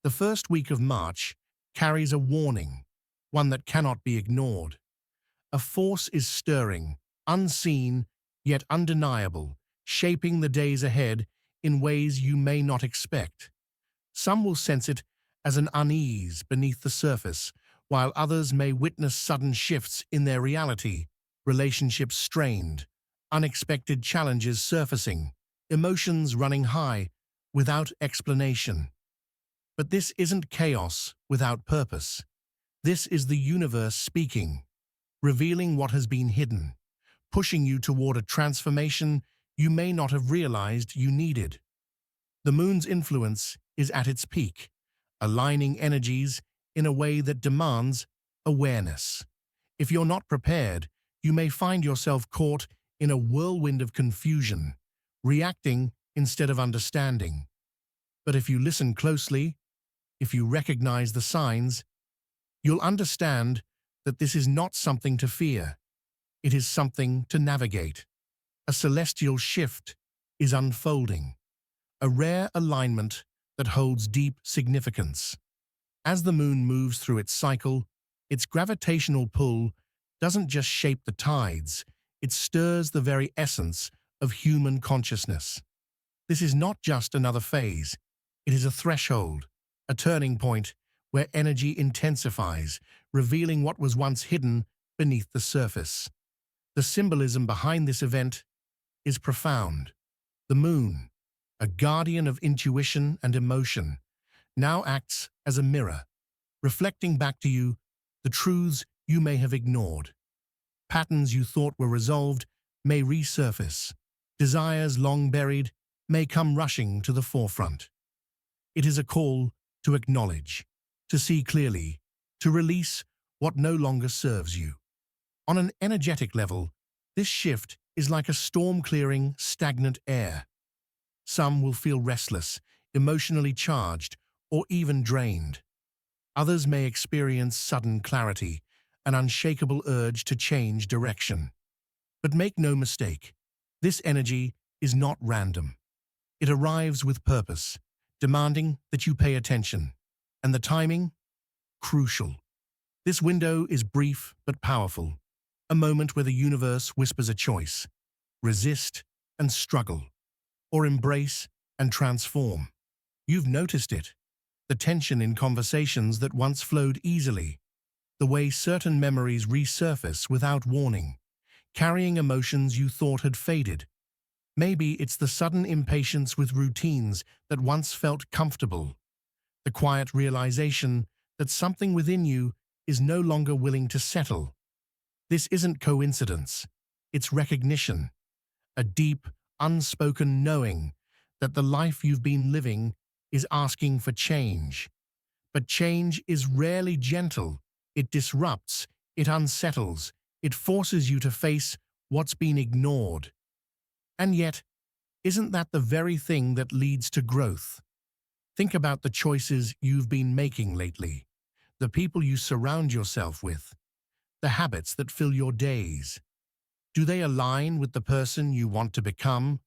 The first week of March carries a warning, one that cannot be ignored. A force is stirring, unseen yet undeniable, shaping the days ahead in ways you may not expect. Some will sense it as an unease beneath the surface, while others may witness sudden shifts in their reality, relationships strained, unexpected challenges surfacing, emotions running high without explanation. But this isn't chaos without purpose. This is the universe speaking, revealing what has been hidden, pushing you toward a transformation you may not have realized you needed. The moon's influence is at its peak, aligning energies in a way that demands awareness. If you're not prepared, you may find yourself caught in a whirlwind of confusion, reacting instead of understanding. But if you listen closely, if you recognize the signs, you'll understand that this is not something to fear. It is something to navigate. A celestial shift is unfolding, a rare alignment that holds deep significance. As the moon moves through its cycle, its gravitational pull doesn't just shape the tides, it stirs the very essence of human consciousness. This is not just another phase, it is a threshold, a turning point where energy intensifies, revealing what was once hidden beneath the surface. The symbolism behind this event is profound. The moon, a guardian of intuition and emotion, now acts as a mirror, reflecting back to you the truths you may have ignored. Patterns you thought were resolved may resurface. Desires long buried may come rushing to the forefront. It is a call to acknowledge, to see clearly, to release what no longer serves you. On an energetic level, this shift is like a storm clearing stagnant air. Some will feel restless, emotionally charged, or even drained. Others may experience sudden clarity, an unshakable urge to change direction. But make no mistake, this energy is not random. It arrives with purpose, demanding that you pay attention. And the timing? Crucial. This window is brief but powerful, a moment where the universe whispers a choice: resist and struggle, or embrace and transform. You've noticed it, the tension in conversations that once flowed easily, the way certain memories resurface without warning, carrying emotions you thought had faded. Maybe it's the sudden impatience with routines that once felt comfortable, the quiet realization that something within you is no longer willing to settle. This isn't coincidence, it's recognition, a deep, unspoken knowing that the life you've been living is asking for change. But change is rarely gentle. It disrupts, it unsettles, it forces you to face what's been ignored. And yet, isn't that the very thing that leads to growth? Think about the choices you've been making lately, the people you surround yourself with, the habits that fill your days. Do they align with the person you want to become,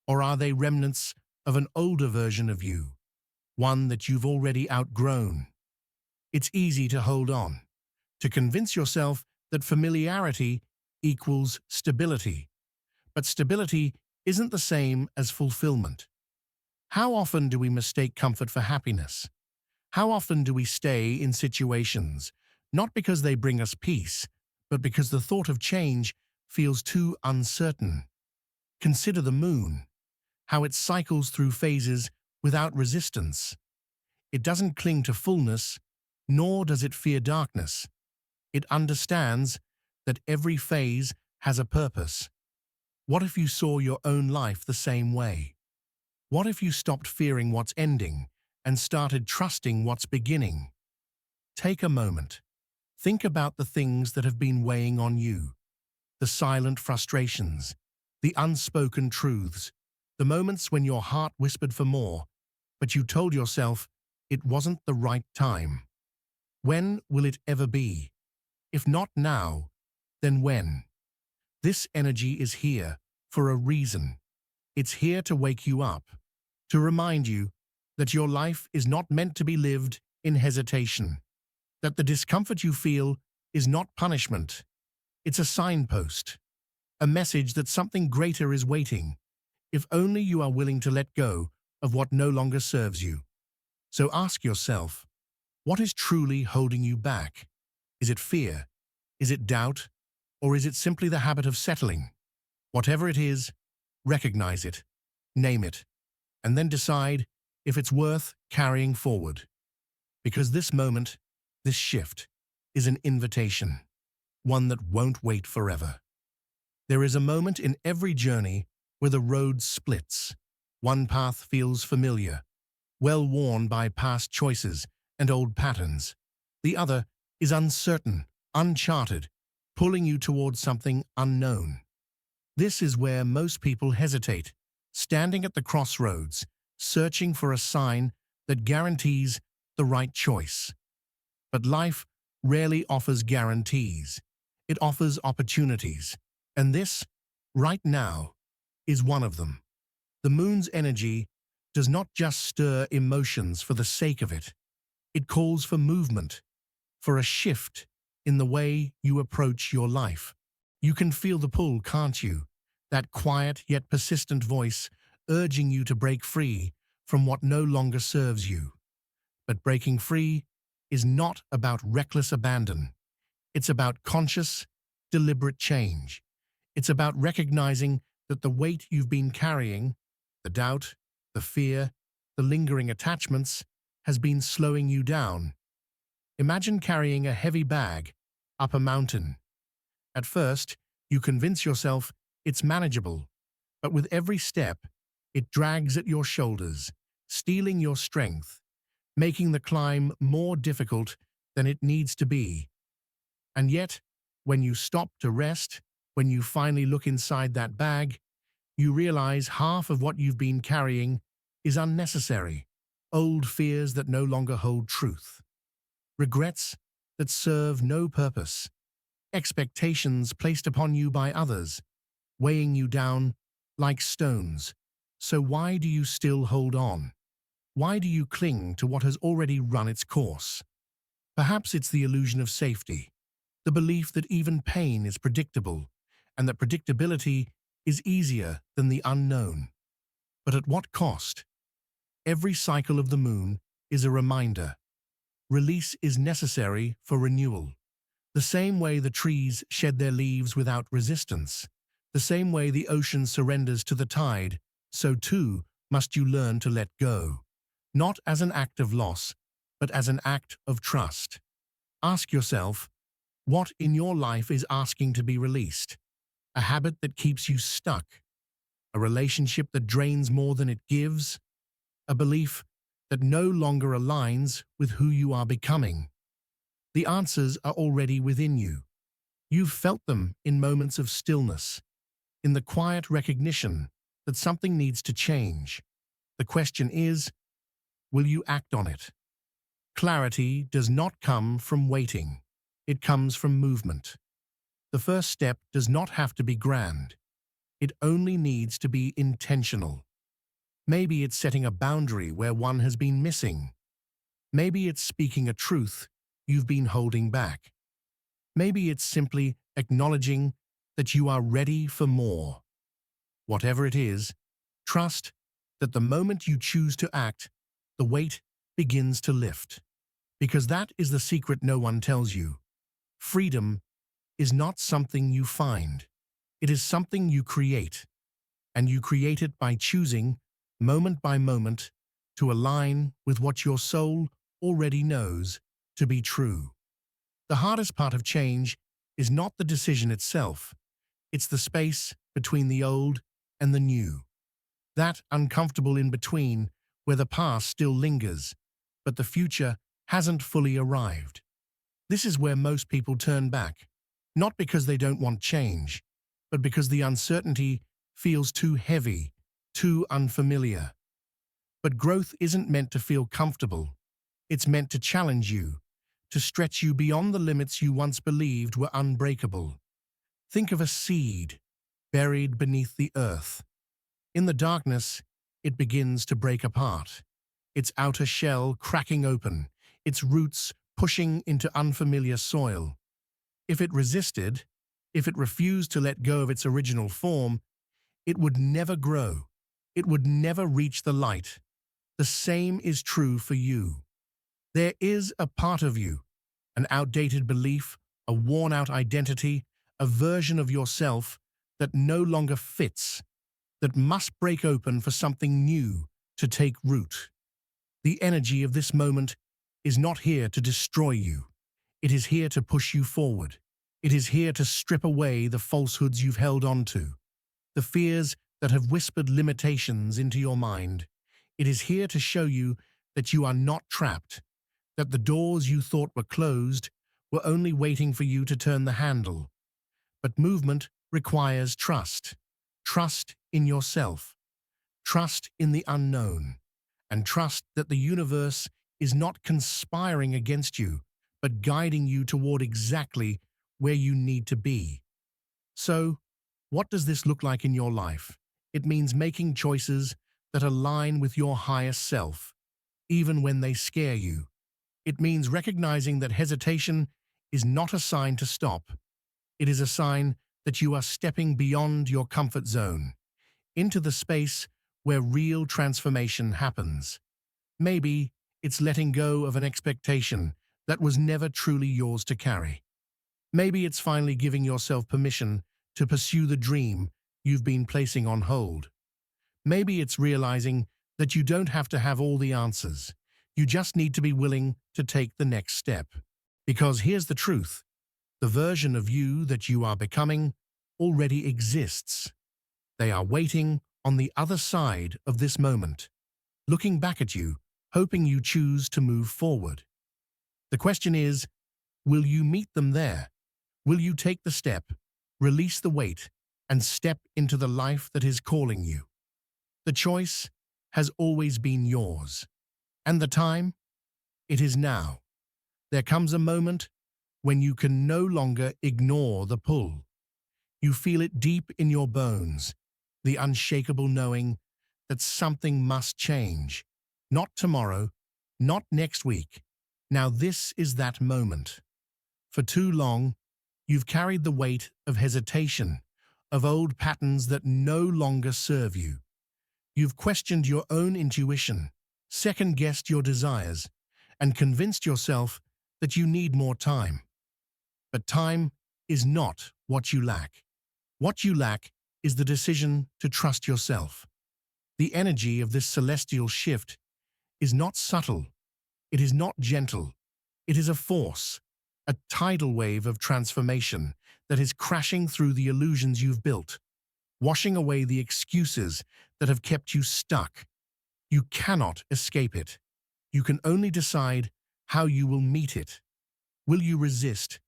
or are they remnants of an older version of you, one that you've already outgrown? It's easy to hold on, to convince yourself that familiarity equals stability. But stability isn't the same as fulfillment. How often do we mistake comfort for happiness? How often do we stay in situations, not because they bring us peace, but because the thought of change feels too uncertain? Consider the moon, how it cycles through phases without resistance. It doesn't cling to fullness, nor does it fear darkness. It understands that every phase has a purpose. What if you saw your own life the same way? What if you stopped fearing what's ending and started trusting what's beginning? Take a moment. Think about the things that have been weighing on you, the silent frustrations, the unspoken truths, the moments when your heart whispered for more, but you told yourself it wasn't the right time. When will it ever be? If not now, then when? This energy is here for a reason. It's here to wake you up, to remind you that your life is not meant to be lived in hesitation, that the discomfort you feel is not punishment. It's a signpost, a message that something greater is waiting, if only you are willing to let go of what no longer serves you. So ask yourself, what is truly holding you back? Is it fear? Is it doubt? Or is it simply the habit of settling? Whatever it is, recognize it, name it, and then decide if it's worth carrying forward. Because this moment, this shift, is an invitation, one that won't wait forever. There is a moment in every journey where the road splits. One path feels familiar, well-worn by past choices and old patterns. The other is uncertain, uncharted, pulling you towards something unknown. This is where most people hesitate, standing at the crossroads, searching for a sign that guarantees the right choice. But life rarely offers guarantees. It offers opportunities. And this, right now, is one of them. The moon's energy does not just stir emotions for the sake of it. It calls for movement, for a shift in the way you approach your life. You can feel the pull, can't you? That quiet yet persistent voice urging you to break free from what no longer serves you. But breaking free is not about reckless abandon. It's about conscious, deliberate change. It's about recognizing that the weight you've been carrying, the doubt, the fear, the lingering attachments, has been slowing you down. Imagine carrying a heavy bag up a mountain. At first, you convince yourself it's manageable, but with every step, it drags at your shoulders, stealing your strength, making the climb more difficult than it needs to be. And yet, when you stop to rest, when you finally look inside that bag, you realize half of what you've been carrying is unnecessary. Old fears that no longer hold truth. Regrets that serve no purpose. Expectations placed upon you by others, weighing you down like stones. So why do you still hold on? Why do you cling to what has already run its course? Perhaps it's the illusion of safety, the belief that even pain is predictable, and that predictability is easier than the unknown. But at what cost? Every cycle of the moon is a reminder. Release is necessary for renewal. The same way the trees shed their leaves without resistance, the same way the ocean surrenders to the tide, so too must you learn to let go. Not as an act of loss, but as an act of trust. Ask yourself, what in your life is asking to be released? A habit that keeps you stuck? A relationship that drains more than it gives? A belief that no longer aligns with who you are becoming? The answers are already within you. You've felt them in moments of stillness, in the quiet recognition that something needs to change. The question is, will you act on it? Clarity does not come from waiting. It comes from movement. The first step does not have to be grand. It only needs to be intentional. Maybe it's setting a boundary where one has been missing. Maybe it's speaking a truth you've been holding back. Maybe it's simply acknowledging that you are ready for more. Whatever it is, trust that the moment you choose to act, the weight begins to lift. Because that is the secret no one tells you. Freedom is not something you find. It is something you create. And you create it by choosing, moment by moment, to align with what your soul already knows to be true. The hardest part of change is not the decision itself. It's the space between the old and the new. That uncomfortable in-between where the past still lingers, but the future hasn't fully arrived. This is where most people turn back, not because they don't want change, but because the uncertainty feels too heavy, too unfamiliar. But growth isn't meant to feel comfortable. It's meant to challenge you, to stretch you beyond the limits you once believed were unbreakable. Think of a seed buried beneath the earth. In the darkness, it begins to break apart. its outer shell cracking open, its roots pushing into unfamiliar soil. If it resisted, if it refused to let go of its original form, it would never grow. It would never reach the light. The same is true for you. There is a part of you, an outdated belief, a worn-out identity, a version of yourself that no longer fits, that must break open for something new to take root. The energy of this moment is not here to destroy you. It is here to push you forward. It is here to strip away the falsehoods you've held on to, the fears that have whispered limitations into your mind. It is here to show you that you are not trapped, that the doors you thought were closed were only waiting for you to turn the handle. But movement requires trust. Trust in yourself. Trust in the unknown. And trust that the universe is not conspiring against you, but guiding you toward exactly where you need to be. So, what does this look like in your life? It means making choices that align with your highest self, even when they scare you. It means recognizing that hesitation is not a sign to stop. It is a sign that you are stepping beyond your comfort zone, into the space where real transformation happens. Maybe it's letting go of an expectation that was never truly yours to carry. Maybe it's finally giving yourself permission to pursue the dream you've been placing on hold. Maybe it's realizing that you don't have to have all the answers. You just need to be willing to take the next step. Because here's the truth. The version of you that you are becoming already exists. They are waiting on the other side of this moment, looking back at you, hoping you choose to move forward. The question is, will you meet them there? Will you take the step, release the weight, and step into the life that is calling you? The choice has always been yours. And the time? It is now. There comes a moment when you can no longer ignore the pull. You feel it deep in your bones, the unshakable knowing that something must change. Not tomorrow, not next week. Now this is that moment. For too long, you've carried the weight of hesitation, of old patterns that no longer serve you. You've questioned your own intuition, second-guessed your desires, and convinced yourself that you need more time. But time is not what you lack. What you lack is the decision to trust yourself. The energy of this celestial shift is not subtle. It is not gentle. It is a force, a tidal wave of transformation that is crashing through the illusions you've built, washing away the excuses that have kept you stuck. You cannot escape it. You can only decide how you will meet it. Will you resist,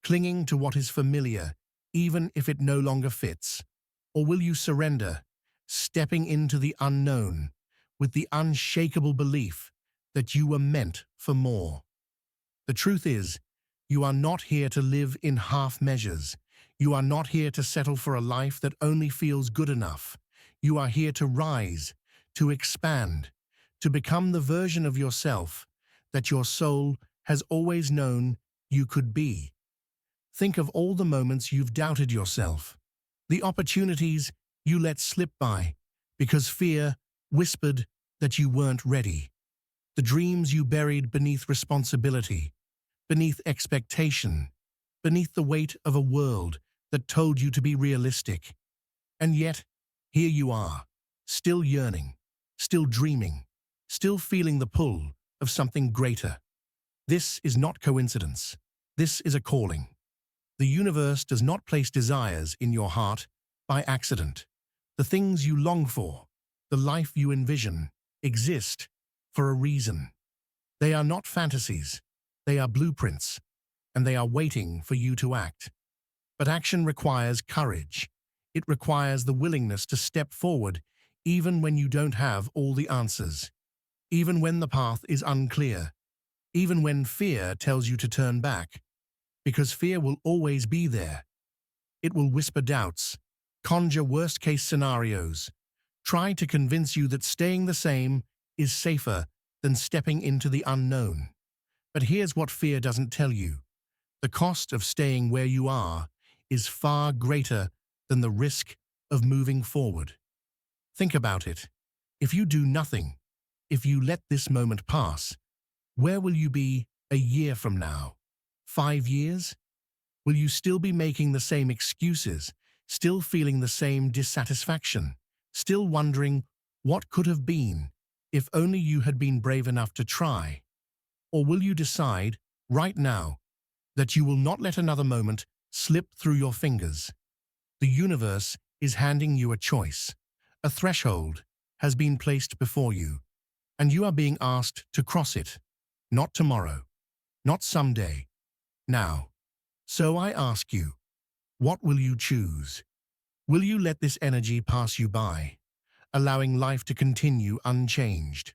clinging to what is familiar, even if it no longer fits? Or will you surrender, stepping into the unknown, with the unshakable belief that you were meant for more? The truth is, you are not here to live in half measures. You are not here to settle for a life that only feels good enough. You are here to rise, to expand, to become the version of yourself that your soul has always known you could be. Think of all the moments you've doubted yourself, the opportunities you let slip by because fear whispered that you weren't ready, the dreams you buried beneath responsibility, beneath expectation, beneath the weight of a world that told you to be realistic. And yet, here you are, still yearning, still dreaming, still feeling the pull of something greater. This is not coincidence. This is a calling. The universe does not place desires in your heart by accident. The things you long for, the life you envision, exist for a reason. They are not fantasies. They are blueprints, and they are waiting for you to act. But action requires courage. It requires the willingness to step forward even when you don't have all the answers, even when the path is unclear, even when fear tells you to turn back. Because fear will always be there. It will whisper doubts, conjure worst-case scenarios, try to convince you that staying the same is safer than stepping into the unknown. But here's what fear doesn't tell you. The cost of staying where you are is far greater than the risk of moving forward. Think about it. If you do nothing, if you let this moment pass, where will you be a year from now? 5 years? Will you still be making the same excuses, still feeling the same dissatisfaction, still wondering what could have been if only you had been brave enough to try? Or will you decide, right now, that you will not let another moment slip through your fingers? The universe is handing you a choice. A threshold has been placed before you, and you are being asked to cross it. Not tomorrow, not someday, now. So I ask you, what will you choose? Will you let this energy pass you by, allowing life to continue unchanged?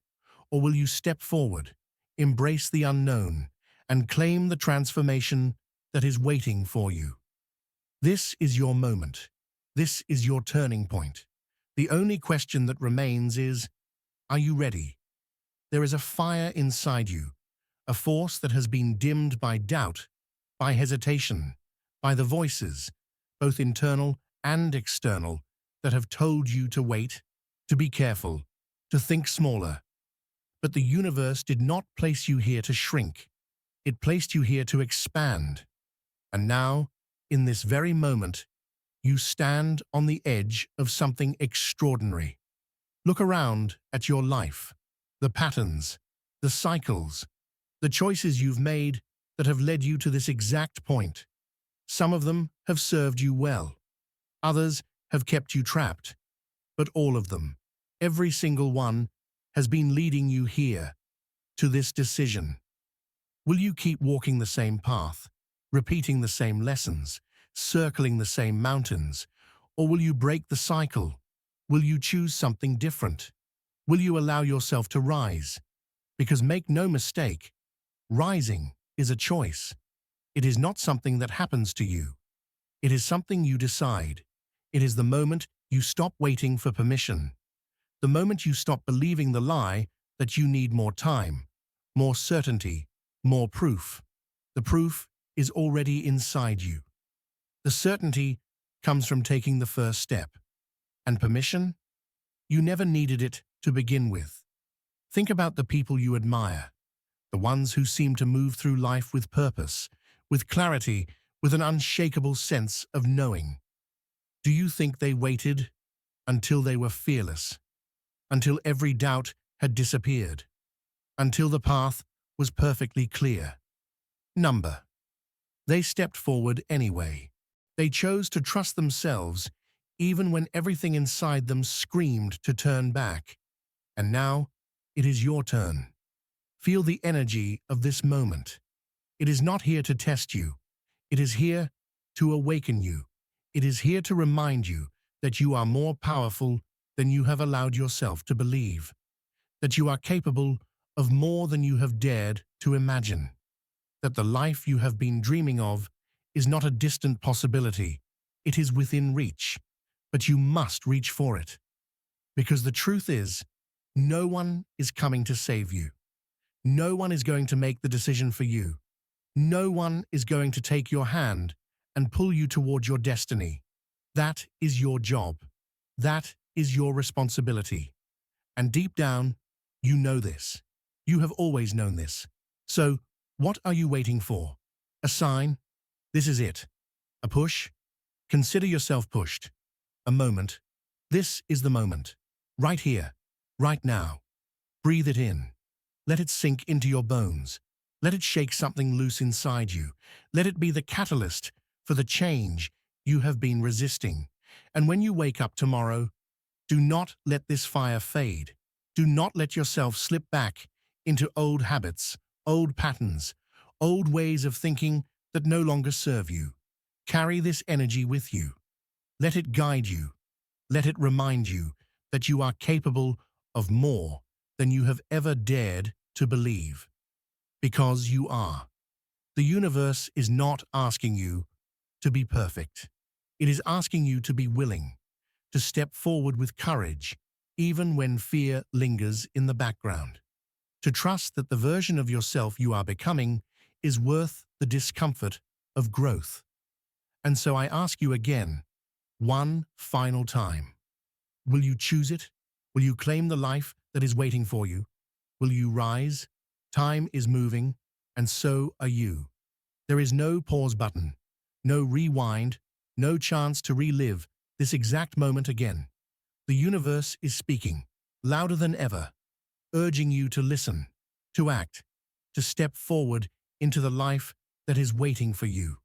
Or will you step forward, embrace the unknown, and claim the transformation that is waiting for you? This is your moment. This is your turning point. The only question that remains is, are you ready? There is a fire inside you, a force that has been dimmed by doubt, by hesitation, by the voices, both internal and external, that have told you to wait, to be careful, to think smaller. But the universe did not place you here to shrink. It placed you here to expand. And now, in this very moment, you stand on the edge of something extraordinary. Look around at your life, the patterns, the cycles, the choices you've made that have led you to this exact point. Some of them have served you well. Others have kept you trapped. But all of them, every single one, has been leading you here, to this decision. Will you keep walking the same path, repeating the same lessons, circling the same mountains, or will you break the cycle? Will you choose something different? Will you allow yourself to rise? Because make no mistake, rising is a choice. It is not something that happens to you. It is something you decide. It is the moment you stop waiting for permission. The moment you stop believing the lie that you need more time, more certainty, more proof. The proof is already inside you. The certainty comes from taking the first step. And permission? You never needed it to begin with. Think about the people you admire, the ones who seem to move through life with purpose, with clarity, with an unshakable sense of knowing. Do you think they waited until they were fearless, until every doubt had disappeared, until the path was perfectly clear? Number. They stepped forward anyway. They chose to trust themselves even when everything inside them screamed to turn back. And now, it is your turn. Feel the energy of this moment. It is not here to test you. It is here to awaken you. It is here to remind you that you are more powerful than you have allowed yourself to believe, that you are capable of more than you have dared to imagine, that the life you have been dreaming of is not a distant possibility. It is within reach, but you must reach for it. Because the truth is, no one is coming to save you. No one is going to make the decision for you. No one is going to take your hand and pull you toward your destiny. That is your job. That is your responsibility. And deep down, you know this. You have always known this. So, what are you waiting for? A sign? This is it. A push? Consider yourself pushed. A moment? This is the moment. Right here. Right now. Breathe it in. Let it sink into your bones. Let it shake something loose inside you. Let it be the catalyst for the change you have been resisting. And when you wake up tomorrow, do not let this fire fade. Do not let yourself slip back into old habits, old patterns, old ways of thinking that no longer serve you. Carry this energy with you. Let it guide you. Let it remind you that you are capable of more than you have ever dared to believe. Because you are. The universe is not asking you to be perfect. It is asking you to be willing, to step forward with courage, even when fear lingers in the background. to trust that the version of yourself you are becoming is worth the discomfort of growth. And so I ask you again, one final time. Will you choose it? Will you claim the life that is waiting for you? Will you rise? Time is moving, and so are you. There is no pause button, no rewind, no chance to relive this exact moment again. The universe is speaking, louder than ever, urging you to listen, to act, to step forward into the life that is waiting for you.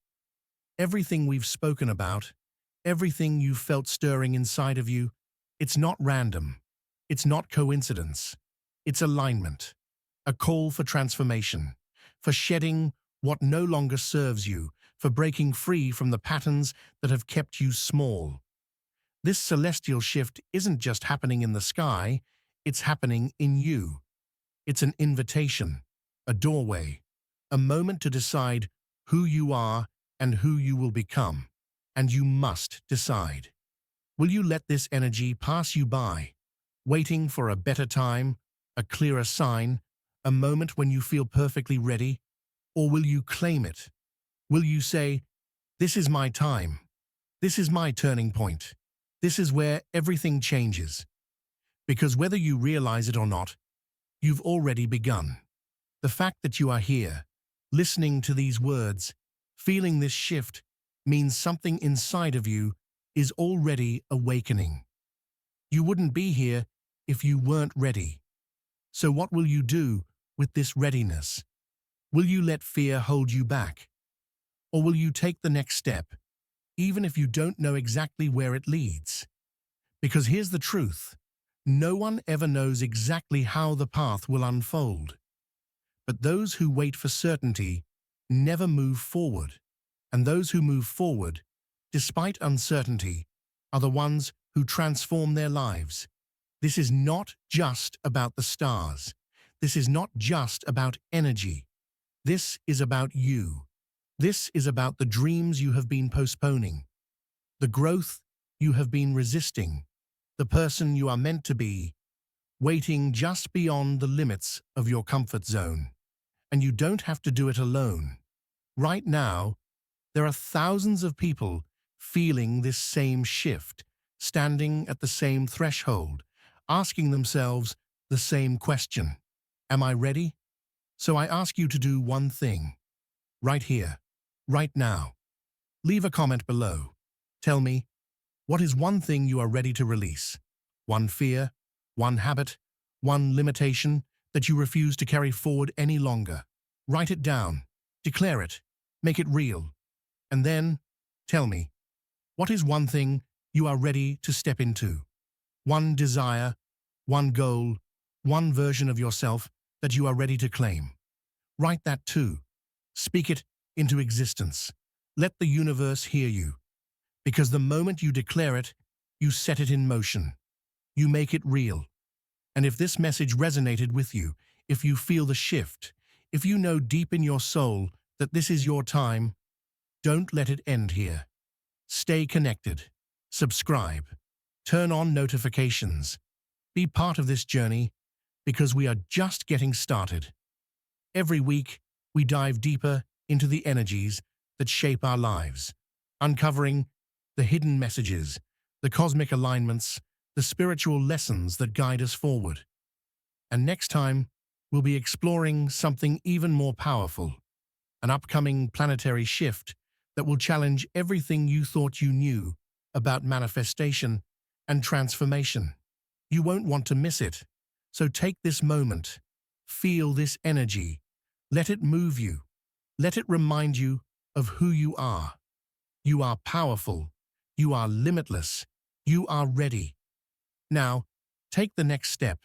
Everything we've spoken about, everything you've felt stirring inside of you, it's not random. It's not coincidence. It's alignment, a call for transformation, for shedding what no longer serves you, for breaking free from the patterns that have kept you small. This celestial shift isn't just happening in the sky, it's happening in you. It's an invitation, a doorway, a moment to decide who you are and who you will become. And you must decide. Will you let this energy pass you by, waiting for a better time, a clearer sign, a moment when you feel perfectly ready? Or will you claim it? Will you say, "This is my time. This is my turning point. This is where everything changes"? Because whether you realize it or not, you've already begun. The fact that you are here, listening to these words, feeling this shift, means something inside of you is already awakening. You wouldn't be here if you weren't ready. So what will you do with this readiness? Will you let fear hold you back? Or will you take the next step, even if you don't know exactly where it leads? Because here's the truth. No one ever knows exactly how the path will unfold. But those who wait for certainty never move forward. And those who move forward, despite uncertainty, are the ones who transform their lives. This is not just about the stars. This is not just about energy. This is about you. This is about the dreams you have been postponing, the growth you have been resisting, the person you are meant to be, waiting just beyond the limits of your comfort zone. And you don't have to do it alone. Right now, there are thousands of people feeling this same shift, standing at the same threshold, asking themselves the same question. Am I ready? So I ask you to do one thing. Right here, right now. Leave a comment below. Tell me, what is one thing you are ready to release? One fear, one habit, one limitation that you refuse to carry forward any longer. Write it down. Declare it. Make it real. And then, tell me, what is one thing you are ready to step into? One desire, one goal, one version of yourself that you are ready to claim. Write that too. Speak it into existence. Let the universe hear you. Because the moment you declare it, you set it in motion. You make it real. And if this message resonated with you, if you feel the shift, if you know deep in your soul that this is your time, don't let it end here. Stay connected. Subscribe. Turn on notifications. Be part of this journey because we are just getting started. Every week, we dive deeper into the energies that shape our lives, uncovering the hidden messages, the cosmic alignments, the spiritual lessons that guide us forward. And next time, we'll be exploring something even more powerful, an upcoming planetary shift that will challenge everything you thought you knew about manifestation and transformation. You won't want to miss it. So take this moment, feel this energy, let it move you, let it remind you of who you are. You are powerful, you are limitless, you are ready. Now, take the next step,